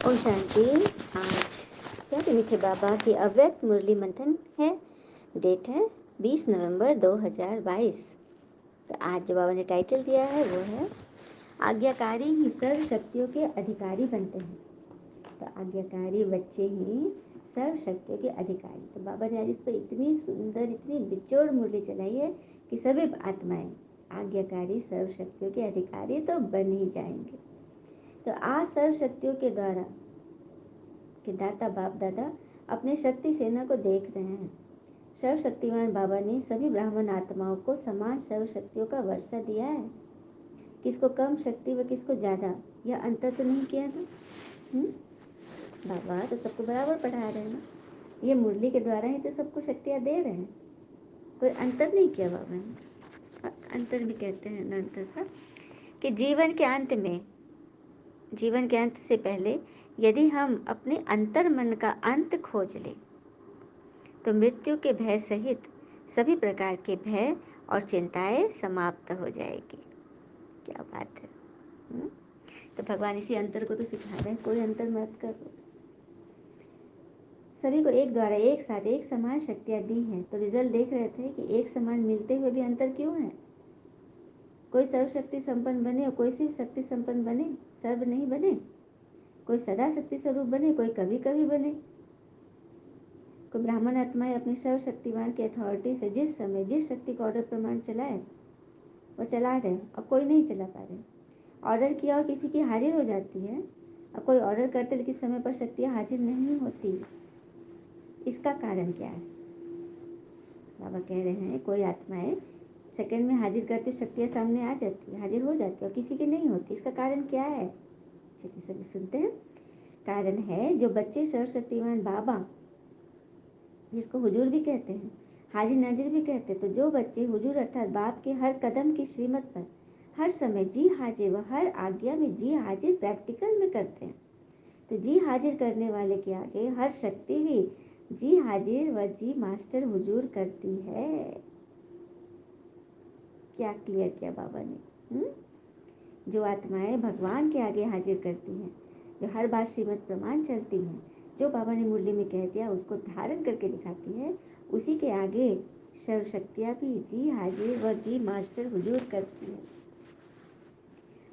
ओम शांति। आज प्यारे मीठे बाबा की अव्यक्त मुरली मंथन है। डेट है 20 नवंबर 2022। तो आज जो बाबा ने टाइटल दिया है वो है आज्ञाकारी ही सर्व शक्तियों के अधिकारी बनते हैं। तो आज्ञाकारी बच्चे ही सर्व शक्तियों के अधिकारी। तो बाबा ने आज इस पर इतनी सुंदर इतनी बिचौड़ मुरली चलाई है कि सभी आत्माएं आज्ञाकारी सर्व शक्तियों के अधिकारी तो बन ही जाएंगे। तो आज सर्व शक्तियों के द्वारा कि दाता बाप दादा अपने शक्ति सेना को देख रहे हैं। सर्व शक्तिमान बाबा ने सभी ब्राह्मण आत्माओं को समान सर्व शक्तियों का वर्षा दिया है। किसको कम शक्ति व किसको ज़्यादा, यह अंतर तो नहीं किया ना। बाबा तो सबको बराबर पढ़ा रहे हैं ना। ये मुरली के द्वारा ही तो सबको शक्तियाँ दे रहे हैं। कोई अंतर नहीं किया बाबा ने। अंतर भी कहते हैं ना अंतर था कि जीवन के अंत से पहले यदि हम अपने अंतर मन का अंत खोज लें तो मृत्यु के भय सहित सभी प्रकार के भय और चिंताएं समाप्त हो जाएगी। क्या बात है। तो भगवान इसी अंतर को तो सिखा रहे हैं, कोई अंतर मत करो। सभी को एक द्वारा एक साथ एक समान शक्तियाँ दी हैं। तो रिजल्ट देख रहे थे कि एक समान मिलते हुए भी अंतर क्यों है। कोई सर्वशक्ति संपन्न बने और कोई सिर्फ शक्ति संपन्न बने, सर्व नहीं बने। कोई सदा शक्ति स्वरूप बने, कोई कभी कभी बने। कोई ब्राह्मण आत्माएं अपने सर्वशक्तिवान की अथॉरिटी से जिस समय जिस शक्ति का ऑर्डर प्रमाण चलाए वो चला रहे और कोई नहीं चला पा रहे। ऑर्डर किया और किसी की हाजिर हो जाती है और कोई ऑर्डर करते लेकिन समय पर शक्तियाँ हाजिर नहीं होती। इसका कारण क्या है। बाबा कह रहे हैं कोई आत्माएं सेकंड में हाजिर करते शक्तियाँ सामने आ जाती है, हाजिर हो जाती है और किसी की नहीं होती। इसका कारण क्या है, चलिए सभी सुनते हैं। कारण है जो बच्चे सर्वशक्तिवान बाबा जिसको हुजूर भी कहते हैं, हाजिर नाजिर भी कहते हैं। तो जो बच्चे हुजूर अर्थात बाप के हर कदम की श्रीमत पर हर समय जी हाजिर व हर आज्ञा में जी हाजिर प्रैक्टिकल में करते हैं, तो जी हाजिर करने वाले के आगे हर शक्ति भी जी हाजिर व जी मास्टर हुजूर करती है। क्या क्लियर किया बाबा ने। जो आत्माएं भगवान के आगे हाजिर करती हैं, जो हर बात श्रीमत प्रमाण चलती हैं, जो बाबा ने मुरली में कह दिया उसको धारण करके दिखाती है, उसी के आगे सर्व शक्तियाँ भी जी हाजिर व जी मास्टर हुजूर करती है।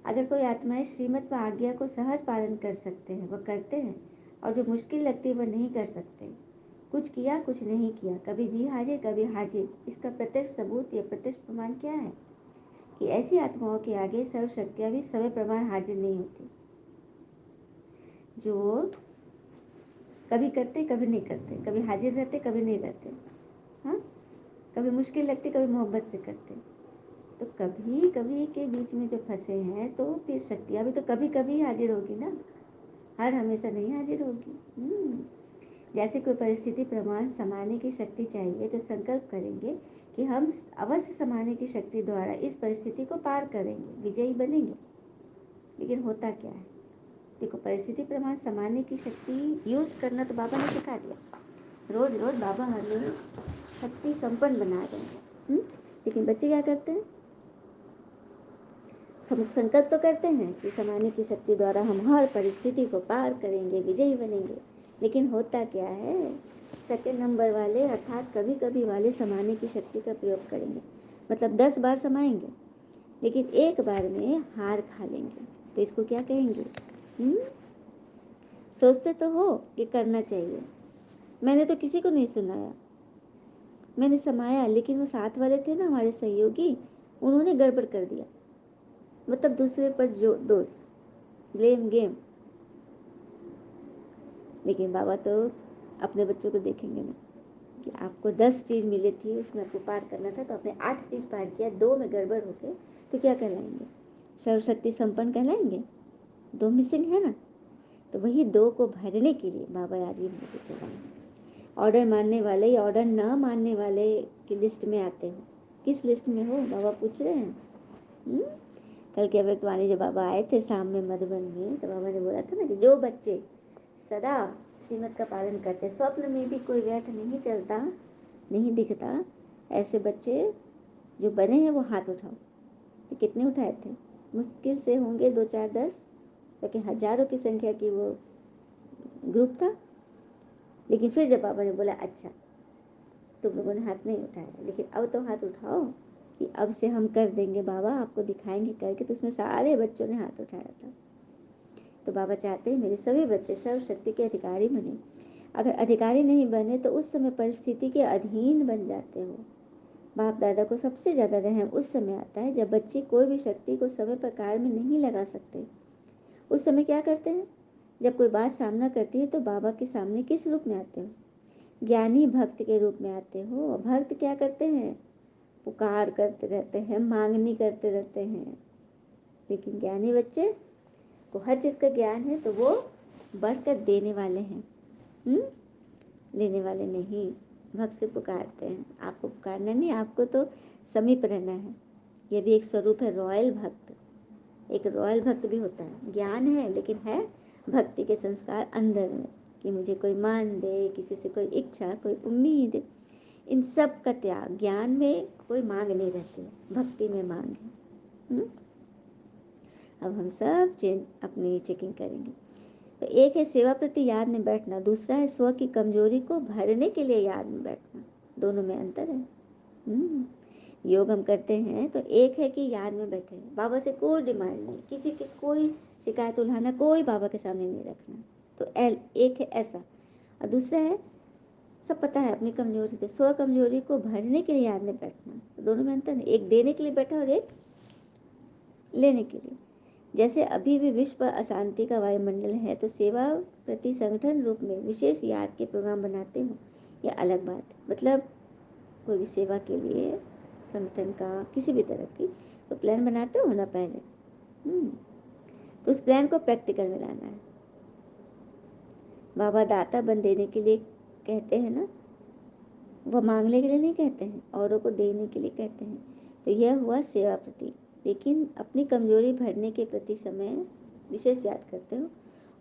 अगर कोई आत्माएं श्रीमत व आज्ञा को सहज पालन कर सकते हैं वह करते हैं, और जो मुश्किल लगती है वह नहीं कर सकते। कुछ किया कुछ नहीं किया, कभी जी हाजिर कभी हाजिर। इसका प्रत्यक्ष सबूत या प्रत्यक्ष प्रमाण क्या है कि ऐसी आत्माओं के आगे सर्व शक्तियाँ भी समय प्रमाण हाजिर नहीं होती। जो कभी करते कभी नहीं करते, कभी हाजिर रहते कभी नहीं रहते। हाँ, कभी मुश्किल लगती कभी मोहब्बत से करते। तो कभी कभी के बीच में जो फंसे हैं तो फिर शक्तियाँ भी तो कभी कभी हाजिर होगी ना, हर हमेशा नहीं हाजिर होगी। जैसे कोई परिस्थिति प्रमाण समाने की शक्ति चाहिए तो संकल्प करेंगे कि हम अवश्य समाने की शक्ति द्वारा इस परिस्थिति को पार करेंगे, विजयी बनेंगे। लेकिन होता क्या है, देखो परिस्थिति प्रमाण समाने की शक्ति यूज़ करना तो बाबा ने सिखा दिया। रोज रोज बाबा हमें शक्ति संपन्न बना रहे हैं। लेकिन बच्चे क्या करते हैं, संकल्प तो करते हैं कि समाने की शक्ति द्वारा हम हर परिस्थिति को पार करेंगे, विजयी बनेंगे। लेकिन होता क्या है, सेकंड नंबर वाले अर्थात कभी कभी वाले समाने की शक्ति का प्रयोग करेंगे। मतलब 10 बार समाएंगे लेकिन एक बार में हार खा लेंगे। तो इसको क्या कहेंगे। सोचते तो हो कि करना चाहिए, मैंने तो किसी को नहीं सुनाया, मैंने समाया, लेकिन वो साथ वाले थे ना हमारे सहयोगी, उन्होंने गड़बड़ कर दिया। मतलब दूसरे पर जो दोष, ब्लेम गेम। लेकिन बाबा तो अपने बच्चों को देखेंगे ना कि आपको 10 चीज़ मिली थी, उसमें आपको पार करना था, तो आपने 8 चीज़ पार किया, 2 में गड़बड़ हो गए, तो क्या कहलाएंगे, सर्वशक्ति संपन्न कहलाएंगे। 2 मिसिंग है ना। तो वही 2 को भरने के लिए बाबा आज भी मुझे चलाएंगे। ऑर्डर मानने वाले या ऑर्डर ना मानने वाले की लिस्ट में आते हो। किस लिस्ट में हो, बाबा पूछ रहे हैं। कल के अव्यक्त वाणी जब बाबा आए थे शाम में मधुबन में, तो बाबा ने बोला था ना कि जो बच्चे सदा श्रीमत का पालन करते, स्वप्न में भी कोई व्यर्थ नहीं चलता नहीं दिखता, ऐसे बच्चे जो बने हैं वो हाथ उठाओ। तो कितने उठाए थे, मुश्किल से होंगे 2 4 10, क्योंकि हजारों की संख्या की वो ग्रुप था। लेकिन फिर जब बाबा ने बोला अच्छा तुम लोगों ने हाथ नहीं उठाया, लेकिन अब तो हाथ उठाओ कि अब से हम कर देंगे बाबा, आपको दिखाएंगे करके, तो उसमें सारे बच्चों ने हाथ उठाया था। तो बाबा चाहते हैं मेरे सभी बच्चे सर्वशक्ति के अधिकारी बने। अगर अधिकारी नहीं बने तो उस समय परिस्थिति के अधीन बन जाते हो। बाप दादा को सबसे ज़्यादा रहम उस समय आता है जब बच्चे कोई भी शक्ति को समय पर कार्य में नहीं लगा सकते। उस समय क्या करते हैं? जब कोई बात सामना करती है तो बाबा के सामने किस रूप में आते हो? ज्ञानी भक्त के रूप में आते हो। भक्त क्या करते हैं? पुकार करते रहते हैं, मांगनी करते रहते हैं। लेकिन ज्ञानी बच्चे को हर चीज़ का ज्ञान है तो वो बढ़कर देने वाले हैं, लेने वाले नहीं। भक्त से पुकारते हैं, आपको पुकारना नहीं, आपको तो समीप रहना है। ये भी एक स्वरूप है रॉयल भक्त। एक रॉयल भक्त भी होता है, ज्ञान है लेकिन है भक्ति के संस्कार अंदर में, कि मुझे कोई मान दे, किसी से कोई इच्छा, कोई उम्मीद, इन सब का त्याग। ज्ञान में कोई मांग नहीं रहती, भक्ति में मांग है। अब हम सब अपनी चेकिंग करेंगे। तो एक है सेवा प्रति याद में बैठना, दूसरा है स्व की कमजोरी को भरने के लिए याद में बैठना। दोनों में अंतर है। योग हम करते हैं तो एक है कि याद में बैठे, बाबा से कोई डिमांड नहीं, किसी की कोई शिकायत उल्हाना, कोई बाबा के सामने नहीं रखना। तो एक है ऐसा। और दूसरा है सब पता है अपनी कमजोरी से, स्व कमजोरी को भरने के लिए याद में बैठना। तो दोनों में अंतर है, एक देने के लिए बैठा और एक लेने के लिए। जैसे अभी भी विश्व पर अशांति का वायुमंडल है तो सेवा प्रति संगठन रूप में विशेष याद के प्रोग्राम बनाते हो, यह अलग बात है। मतलब कोई भी सेवा के लिए संगठन का किसी भी तरह की तो प्लान बनाते हो ना पहले। तो उस प्लान को प्रैक्टिकल में लाना है। बाबा दाता बन देने के लिए कहते हैं ना, वह मांगने के लिए नहीं कहते हैं, औरों को देने के लिए कहते हैं। तो यह हुआ सेवा प्रति। लेकिन अपनी कमजोरी भरने के प्रति समय विशेष याद करते हो।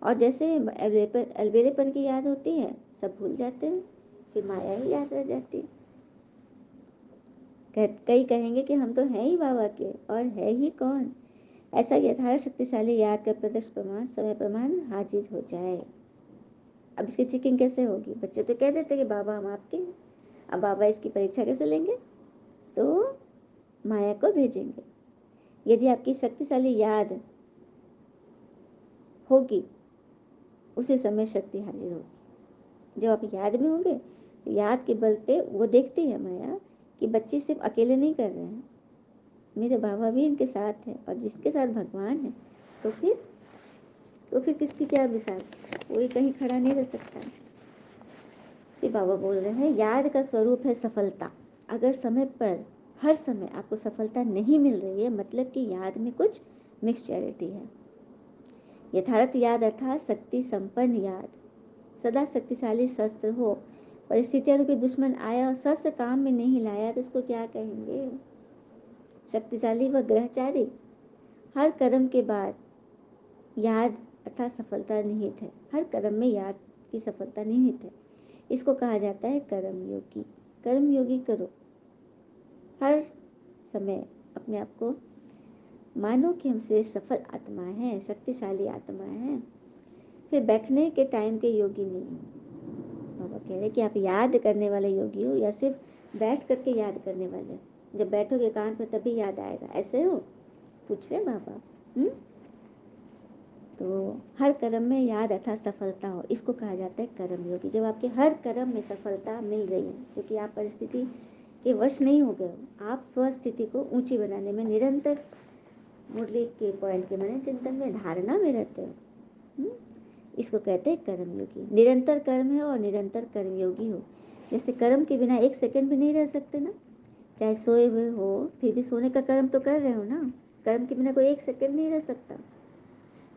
और जैसे अलबेलेपन की याद होती है, सब भूल जाते हैं, फिर माया ही याद रह जाती है। कई कहेंगे कि हम तो हैं ही बाबा के, और है ही कौन। ऐसा यथार्थ शक्तिशाली याद का प्रत्यक्ष प्रमाण समय प्रमाण हाजिर हो जाए। अब इसकी चेकिंग कैसे होगी? बच्चे तो कह देते कि बाबा हम आपके हैं। अब बाबा इसकी परीक्षा कैसे लेंगे? तो माया को भेजेंगे। यदि आपकी शक्तिशाली याद होगी उसी समय शक्ति हाजिर होगी। जब आप याद में होंगे तो याद के बल पे वो देखती है माया कि बच्चे सिर्फ अकेले नहीं कर रहे हैं, मेरे बाबा भी इनके साथ हैं, और जिसके साथ भगवान है तो फिर किसकी क्या मिसाल, कोई कहीं खड़ा नहीं रह सकता। फिर बाबा बोल रहे हैं याद का स्वरूप है सफलता। अगर समय पर हर समय आपको सफलता नहीं मिल रही है, मतलब कि याद में कुछ मिक्सचरिटी है। यथार्थ याद अर्थात शक्ति संपन्न याद, सदा शक्तिशाली शस्त्र हो, परिस्थितियां रूपी दुश्मन आया और शस्त्र काम में नहीं लाया तो इसको क्या कहेंगे? शक्तिशाली व ग्रहचारी। हर कर्म के बाद याद अर्थात सफलता निहित है। हर कर्म में याद की सफलता निहित है। इसको कहा जाता है कर्मयोगी। कर्मयोगी करो, हर समय अपने आप को मानो कि हमसे सफल आत्मा है, शक्तिशाली आत्मा है। फिर बैठने के टाइम के योगी नहीं। बाबा कह रहे कि आप याद करने वाले योगी हो या सिर्फ बैठ करके याद करने वाले? जब बैठोगे एकांत में तभी याद आएगा, ऐसे हो? पूछ रहे बाबा। तो हर कर्म में याद अर्थात सफलता हो, इसको कहा जाता है कर्म योगी। जब आपके हर कर्म में सफलता मिल रही है, क्योंकि आप परिस्थिति के वश नहीं हो गए हो, आप स्वस्थिति को ऊंची बनाने में निरंतर मुरली के पॉइंट के मैंने चिंतन में धारणा में रहते हो। इसको कहते हैं कर्म योगी। निरंतर कर्म है और निरंतर कर्म योगी हो। जैसे कर्म के बिना एक सेकंड भी नहीं रह सकते ना, चाहे सोए हुए हो फिर भी सोने का कर्म तो कर रहे हो ना। कर्म के बिना कोई एक सेकंड नहीं रह सकता।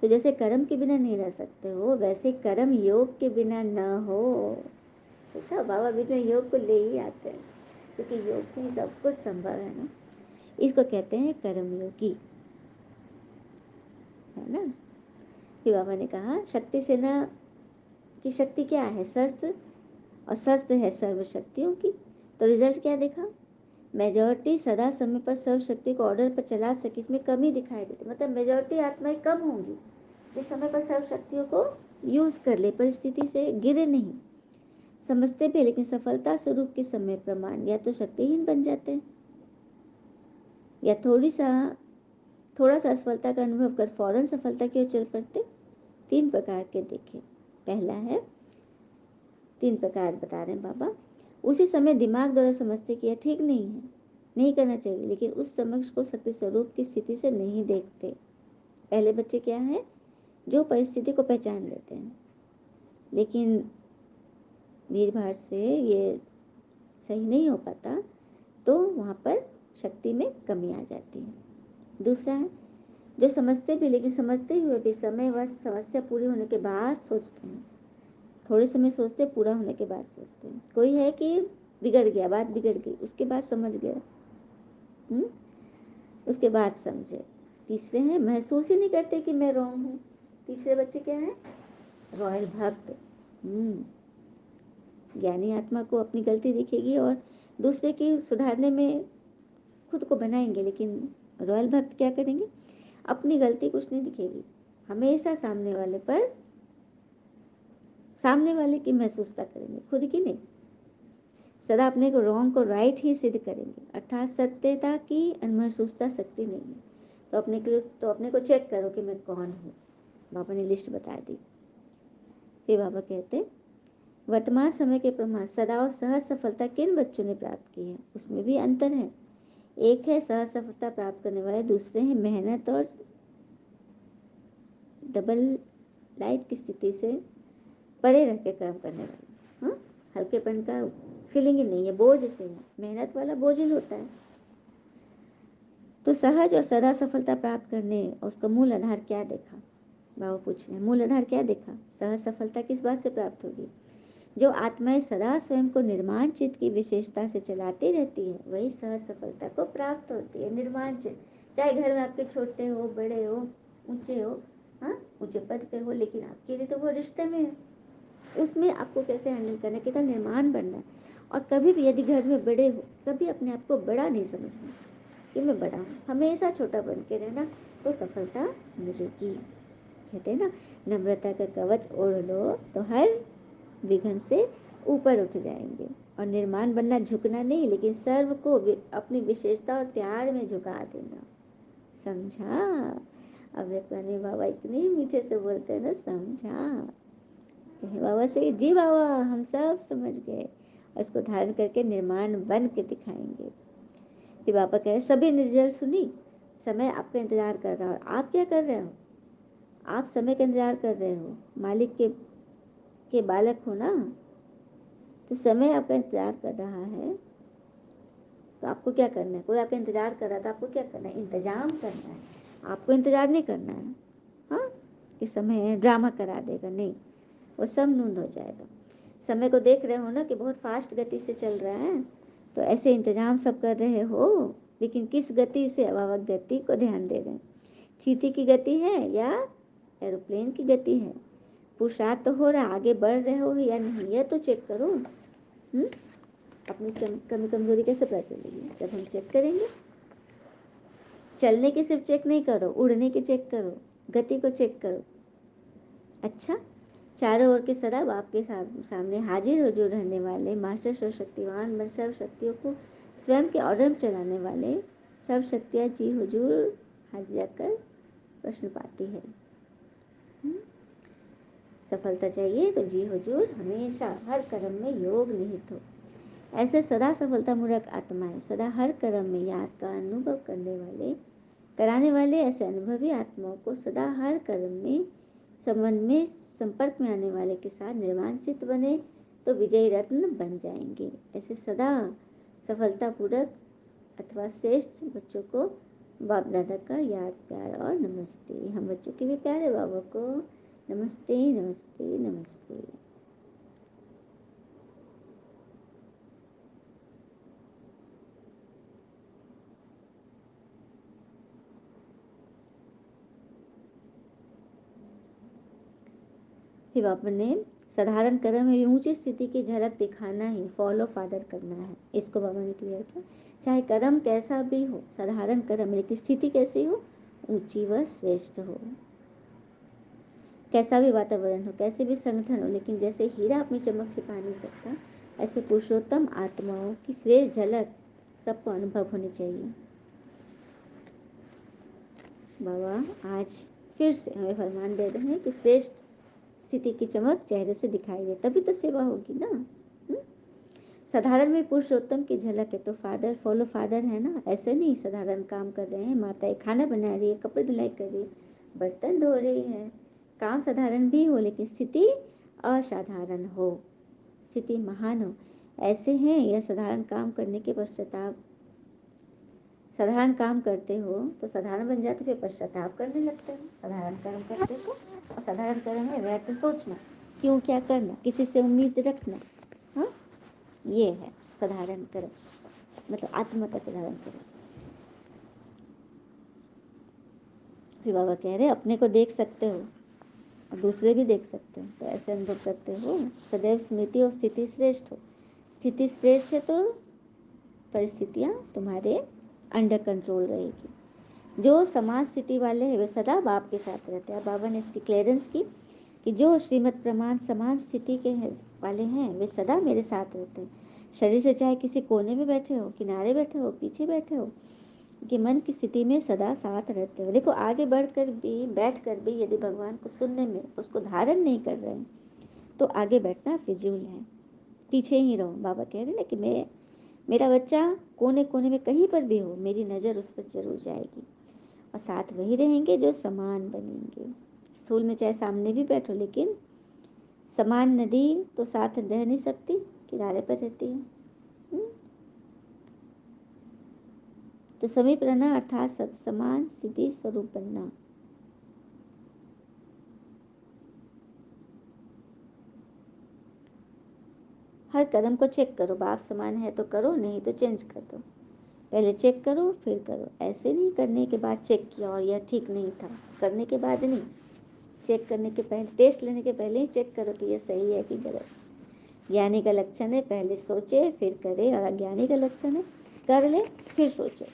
तो जैसे कर्म के बिना नहीं रह सकते हो, वैसे कर्म योग के बिना न हो। देखा, बाबा बीच में योग को ले ही आते हैं, क्योंकि योग से ही सब कुछ संभव है ना। इसको कहते हैं कर्म योगी, है ना। फिर बाबा ने कहा शक्ति सेना की शक्ति क्या है? शस्त्र, और शस्त्र है सर्व शक्तियों की। तो रिजल्ट क्या देखा? मेजॉरिटी सदा समय पर सर्व शक्ति को ऑर्डर पर चला सके, इसमें कमी दिखाई देती। मतलब मेजॉरिटी आत्माएं कम होंगी जो समय पर सर्व शक्तियों को यूज कर ले, परिस्थिति से गिरे नहीं। समझते भी लेकिन सफलता स्वरूप के समय प्रमाण या तो शक्तिहीन बन जाते हैं, या थोड़ा सा असफलता का अनुभव कर फौरन सफलता की ओर चल पड़ते। 3 प्रकार के देखें। पहला है, 3 प्रकार बता रहे हैं बाबा। उसी समय दिमाग द्वारा समझते कि यह ठीक नहीं है, नहीं करना चाहिए, लेकिन उस समक्ष को शक्ति स्वरूप की स्थिति से नहीं देखते। पहले बच्चे क्या है, जो परिस्थिति को पहचान लेते हैं, लेकिन भीड़ भाड़ से ये सही नहीं हो पाता, तो वहाँ पर शक्ति में कमी आ जाती है। दूसरा है, जो समझते भी लेकिन समझते हुए भी समय व समस्या पूरी होने के बाद सोचते हैं। थोड़े समय सोचते, पूरा होने के बाद सोचते हैं। कोई है कि बिगड़ गया, बात बिगड़ गई, उसके बाद समझ गया, उसके बाद समझे। तीसरे हैं, महसूस ही नहीं करते कि मैं रॉन्ग हूँ। तीसरे बच्चे क्या है, रॉयल भक्त। ज्ञानी आत्मा को अपनी गलती दिखेगी और दूसरे की सुधारने में खुद को बनाएंगे, लेकिन रॉयल भक्त क्या करेंगे, अपनी गलती कुछ नहीं दिखेगी, हमेशा सामने वाले की महसूसता करेंगे, खुद की नहीं। सदा अपने को रॉन्ग को राइट ही सिद्ध करेंगे, अर्थात सत्यता की महसूसता शक्ति नहीं है। तो अपने को चेक करो कि मैं कौन हूँ। बाबा ने लिस्ट बता दी। फिर बाबा कहते, वर्तमान समय के प्रमाण सदा और सहज सफलता किन बच्चों ने प्राप्त की है, उसमें भी अंतर है। एक है सहज सफलता प्राप्त करने वाले, दूसरे हैं मेहनत और डबल लाइट की स्थिति से परे रह के काम करने वाले। हल्केपन का फीलिंग ही नहीं है, बोझ से है, मेहनत वाला बोझिल होता है। तो सहज और सदा सफलता प्राप्त करने उसका मूल आधार क्या देखा, बाबा पूछ रहे हैं, मूल आधार क्या देखा। सहज सफलता किस बात से प्राप्त होगी, जो आत्माएं सदा स्वयं को निर्माण चित्त की विशेषता से चलाती रहती है, वही सहज सफलता को प्राप्त होती है। निर्माण चित्त, चाहे घर में आपके छोटे हो, बड़े हो, ऊंचे हो, ऊंचे पद पे हो, लेकिन आपके लिए तो वो रिश्ते में है। उसमें आपको कैसे हैंडल करना है, कितना निर्माण बनना है। और कभी भी यदि घर में बड़े हो, कभी अपने आप को बड़ा नहीं समझना कि मैं बड़ा हूँ, हमेशा छोटा बन के रहना, तो सफलता मिलेगी। कहते हैं ना, नम्रता का कवच ओढ़ लो तो हर विघ्न से ऊपर उठ जाएंगे। और निर्माण बनना झुकना नहीं, लेकिन सर्व को अपनी विशेषता और प्यार में झुका देना। समझा। अव्यक्तानी बाबा इतने मीठे से बोलते हैं ना, समझा। कहे बाबा से, जी बाबा हम सब समझ गए, और इसको धारण करके निर्माण बन के दिखाएंगे। फिर बाबा कहे, सभी निर्जल सुनी, समय आपका इंतजार कर रहा है। आप क्या कर रहे हो, आप समय का इंतजार कर रहे हो, मालिक के बालक हो ना, तो समय आपका इंतजार कर रहा है। तो आपको क्या करना है, कोई आपका इंतजार कर रहा था, आपको क्या करना है, इंतजाम करना है। आपको इंतजार नहीं करना है हाँ कि समय ड्रामा करा देगा, नहीं, वो सब नूंद हो जाएगा। समय को देख रहे हो ना कि बहुत फास्ट गति से चल रहा है, तो ऐसे इंतजाम सब कर रहे हो, लेकिन किस गति से, अभावक गति को ध्यान दे रहे हैं। चींटी की गति है या एरोप्लेन की गति है, पुरुषार्थ तो हो रहा, आगे बढ़ रहे हो या नहीं, यह तो चेक करो। अपनी कमी कमजोरी कैसे पता चलेगी, जब हम चेक करेंगे। चलने की सिर्फ चेक नहीं करो, उड़ने की चेक करो, गति को चेक करो। अच्छा, चारों ओर के सदा आपके सामने हाजिर हो जो रहने वाले मास्टर सर्वशक्तिवान सर्व शक्तियों को स्वयं के ऑर्डर में चलाने वाले सब शक्तियाँ जी हुजूर हाजिर कर प्रश्न पाती है। सफलता चाहिए तो जी हुजूर हमेशा हर कर्म में योग निहित हो। ऐसे सदा सफलता मूलक आत्माएं सदा हर कर्म में याद का अनुभव कराने वाले ऐसे अनुभवी आत्माओं को सदा हर कर्म में संबंध में संपर्क में आने वाले के साथ निर्माण चित्त बने तो विजयी रत्न बन जाएंगे। ऐसे सदा सफलतापूर्वक अथवा श्रेष्ठ बच्चों को बाप दादा का याद प्यार और नमस्ते। हम बच्चों के भी प्यारे बाबा को नमस्ते नमस्ते नमस्ते। फिर बाबा ने साधारण कर्म में ऊंची स्थिति की झलक दिखाना ही फॉलो फादर करना है। इसको बाबा ने क्लियर किया। चाहे कर्म कैसा भी हो, साधारण कर्म लेकिन स्थिति कैसी हो, ऊंची व श्रेष्ठ हो। कैसा भी वातावरण हो, कैसे भी संगठन हो, लेकिन जैसे हीरा अपनी चमक छिपा नहीं सकता, ऐसे पुरुषोत्तम आत्माओं की श्रेष्ठ झलक सबको अनुभव होनी चाहिए। बाबा आज फिर से हमें फरमान दे रहे हैं कि श्रेष्ठ स्थिति की चमक चेहरे से दिखाई दे, तभी तो सेवा होगी ना। साधारण में पुरुषोत्तम की झलक है तो फादर फॉलो फादर है ना, ऐसे नहीं साधारण काम कर रहे हैं, माताएं खाना बना रही है, कपड़े धुलाई कर रही है, बर्तन धो रही है, काम साधारण भी हो लेकिन स्थिति असाधारण हो, स्थिति महान हो, ऐसे हैं। यह साधारण काम करने के पश्चाताप, साधारण काम करते हो तो साधारण बन जाते, फिर पश्चाताप करने लगते हो। साधारण कर्म करते हो और साधारण कर्म है व्यर्थ सोचना, क्यों क्या करना, किसी से उम्मीद रखना, हाँ ये है साधारण कर्म, मतलब आत्मा का साधारण कर्म। फिर बाबा कह रहे अपने को देख सकते हो और दूसरे भी देख सकते हो, तो ऐसे अनुभव करते हो सदैव स्मृति और स्थिति श्रेष्ठ हो। स्थिति श्रेष्ठ है तो परिस्थितियाँ तुम्हारे अंडर कंट्रोल रहेगी। जो समान स्थिति वाले हैं वे सदा बाप के साथ रहते हैं। बाबा ने इसकी क्लियरेंस की कि जो श्रीमद् प्रमाण समान स्थिति के वाले हैं वे सदा मेरे साथ रहते हैं। शरीर से चाहे किसी कोने में बैठे हो, किनारे बैठे हो, पीछे बैठे हो, कि मन की स्थिति में सदा साथ रहते हो। देखो आगे बढ़कर भी, बैठ कर भी यदि भगवान को सुनने में उसको धारण नहीं कर रहे हैं तो आगे बैठना फिजूल है, पीछे ही रहो। बाबा कह रहे हैं ना कि मेरा बच्चा कोने कोने में कहीं पर भी हो, मेरी नज़र उस पर जरूर जाएगी और साथ वही रहेंगे जो समान बनेंगे। स्थूल में चाहे सामने भी बैठो लेकिन समान नदी तो साथ रह नहीं सकती, किनारे पर रहती है। तो समीप रहना अर्थात सब समान स्थिति स्वरूप बनना। हर कदम को चेक करो, बाप समान है तो करो, नहीं तो चेंज कर दो। पहले चेक करो फिर करो, ऐसे नहीं करने के बाद चेक किया और यह ठीक नहीं था, करने के बाद नहीं, चेक करने के पहले, टेस्ट लेने के पहले ही चेक करो कि यह सही है कि गलत। ज्ञानी का लक्षण है पहले सोचे फिर करे, और अज्ञानी का लक्षण है कर ले फिर सोचे।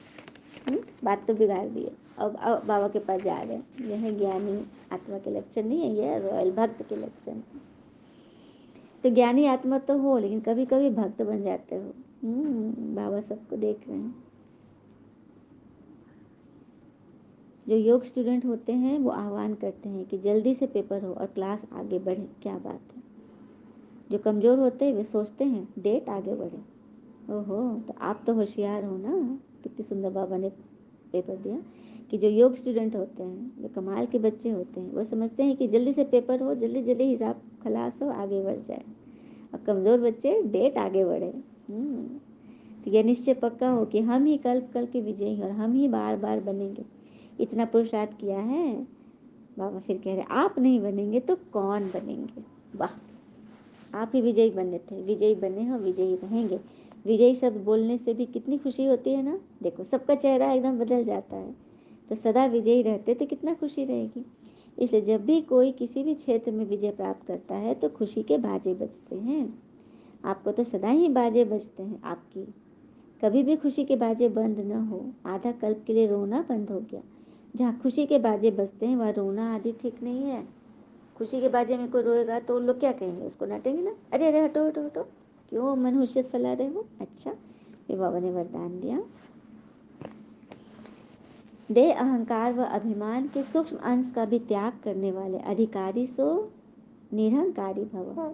बात तो बिगाड़ दी है। अब बाबा के पास जा रहे हैं। यह है ज्ञानी आत्मा के लक्षण नहीं है, यह रॉयल भक्त के लक्षण है। तो ज्ञानी आत्मा तो हो लेकिन कभी कभी भक्त बन जाते हो। बाबा सबको देख रहे हैं। जो योग स्टूडेंट होते हैं वो आह्वान करते हैं कि जल्दी से पेपर हो और क्लास आगे बढ़े, क्या बात है। जो कमज़ोर होते हैं वे सोचते हैं डेट आगे बढ़े। ओहो, तो आप तो होशियार हो ना, कितनी सुंदर बाबा ने पेपर दिया। कि जो योग स्टूडेंट होते हैं, जो कमाल के बच्चे होते हैं, वो समझते हैं कि जल्दी से पेपर हो, जल्दी जल्दी हिसाब खलास हो, आगे बढ़ जाए। और कमज़ोर बच्चे डेट आगे बढ़े। तो यह निश्चय पक्का हो कि हम ही कल्प कल के विजयी और हम ही बार बार बनेंगे। इतना पुरुषार्थ किया है। बाबा फिर कह रहे आप नहीं बनेंगे तो कौन बनेंगे। वाह, आप ही विजयी बने थे, विजयी बने हो, विजयी रहेंगे। विजयी शब्द बोलने से भी कितनी खुशी होती है ना। देखो सबका चेहरा एकदम बदल जाता है। तो सदा विजयी रहते तो कितना खुशी रहेगी। इसलिए जब भी कोई किसी भी क्षेत्र में विजय प्राप्त करता है तो खुशी के बाजे बजते हैं। आपको तो सदा ही बाजे बजते हैं आपकी, कभी भी खुशी के बाजे बंद न हो। आधा कल्प के लिए रोना बंद हो गया। जहाँ खुशी के बाजे बजते हैं वहाँ रोना आदि ठीक नहीं है। खुशी के बाजे में कोई रोएगा तो लोग क्या कहेंगे, उसको डांटेंगे ना, अरे अरे हटो हटो हटो, क्यों मनहुसियत फैला रहे हो। अच्छा, ये बाबा ने वरदान दिया। दे अहंकार व अभिमान के सूक्ष्म अंश का भी त्याग करने वाले अधिकारी सो निरहंकारी भव।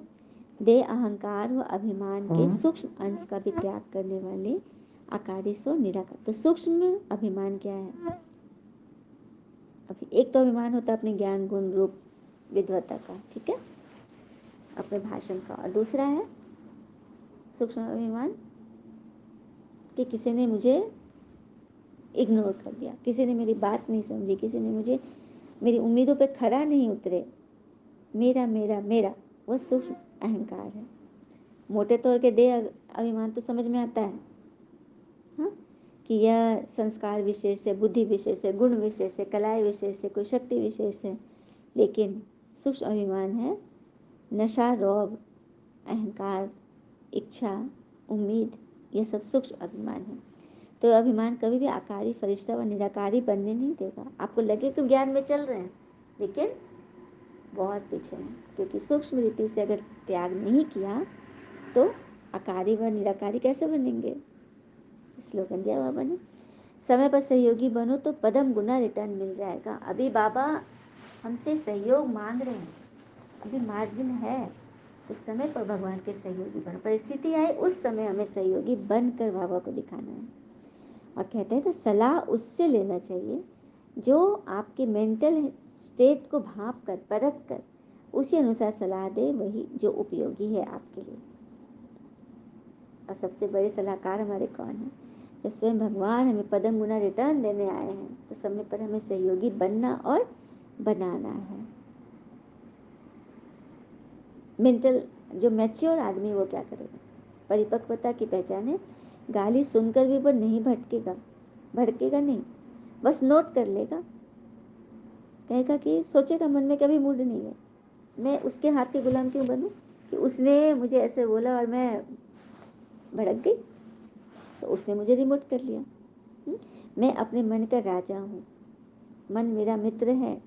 दे अहंकार व अभिमान के सूक्ष्म अंश का भी त्याग करने वाले आकारी सो निराकार। तो सूक्ष्म अभिमान क्या है। अभी एक तो अभिमान होता है अपने ज्ञान गुण रूप विद्वता का, ठीक है, अपने भाषण का। और दूसरा है सूक्ष्म अभिमान कि किसी ने मुझे इग्नोर कर दिया, किसी ने मेरी बात नहीं समझी, किसी ने मुझे मेरी उम्मीदों पे खरा नहीं उतरे, मेरा मेरा मेरा, वह सूक्ष्म अहंकार है। मोटे तौर के दे अभिमान तो समझ में आता है, हाँ, कि यह संस्कार विशेष है, बुद्धि विशेष है, गुण विशेष है, कलाएं विशेष है, कोई शक्ति विशेष है। लेकिन सूक्ष्म अभिमान है नशा, रौब, अहंकार, इच्छा, उम्मीद, ये सब सूक्ष्म अभिमान है। तो अभिमान कभी भी आकारी, फरिश्ता व निराकारी बनने नहीं देगा। आपको लगे कि ज्ञान में चल रहे हैं लेकिन बहुत पीछे हैं, क्योंकि सूक्ष्म रीति से अगर त्याग नहीं किया तो आकारी व निराकारी कैसे बनेंगे। स्लोगन दिया बाबा ने, समय पर सहयोगी बनो तो पदम गुना रिटर्न मिल जाएगा। अभी बाबा हमसे सहयोग मांग रहे हैं, अभी मार्जिन है, तो समय पर भगवान के सहयोगी बनो। परिस्थिति आए उस समय हमें सहयोगी बनकर बाबा को दिखाना है। और कहते हैं तो सलाह उससे लेना चाहिए जो आपके मेंटल स्टेट को भांप कर परख कर उसी अनुसार सलाह दे, वही जो उपयोगी है आपके लिए। और सबसे बड़े सलाहकार हमारे कौन है? जब स्वयं भगवान हमें पदम गुना रिटर्न देने आए हैं, तो समय पर हमें सहयोगी बनना और बनाना है। मेंटल जो मैच्योर आदमी वो क्या करेगा? परिपक्वता की पहचान है, गाली सुनकर भी वो नहीं भटकेगा, भड़केगा नहीं, बस नोट कर लेगा, कहेगा कि सोचेगा मन में कभी मूड नहीं है, मैं उसके हाथ के गुलाम क्यों बनूं कि उसने मुझे ऐसे बोला और मैं भड़क गई, तो उसने मुझे रिमोट कर लिया। मैं अपने मन का राजा हूँ, मन मेरा मित्र है,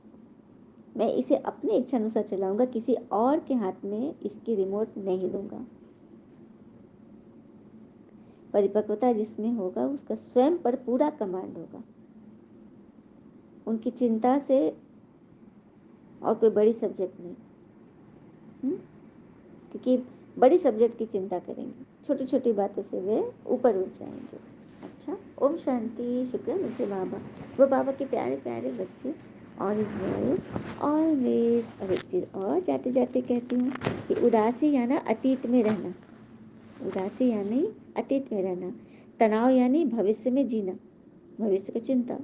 मैं इसे अपनी इच्छा अनुसार चलाऊंगा, किसी और के हाथ में इसकी रिमोट नहीं दूंगा। परिपक्वता जिसमें होगा उसका स्वयं पर पूरा कमांड होगा, उनकी चिंता से और कोई बड़ी सब्जेक्ट नहीं। क्योंकि बड़ी सब्जेक्ट की चिंता करेंगे, छोटी छोटी बातों से वे ऊपर उठ जाएंगे। अच्छा, ओम शांति। शुक्र मुझे बाबा, वो बाबा के प्यारे प्यारे बच्चे। और ऑलवेज। और एक चीज़ और जाते जाते कहती हूँ कि उदासी यानी अतीत में रहना, उदासी यानी अतीत में रहना, तनाव यानी भविष्य में जीना, भविष्य की चिंता,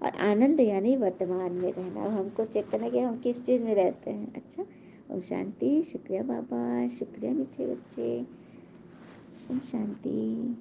और आनंद यानी वर्तमान में रहना। हमको चेक करना कि हम किस चीज़ में रहते हैं। अच्छा, ओम शांति। शुक्रिया बाबा, शुक्रिया मीठे बच्चे। ओम शांति।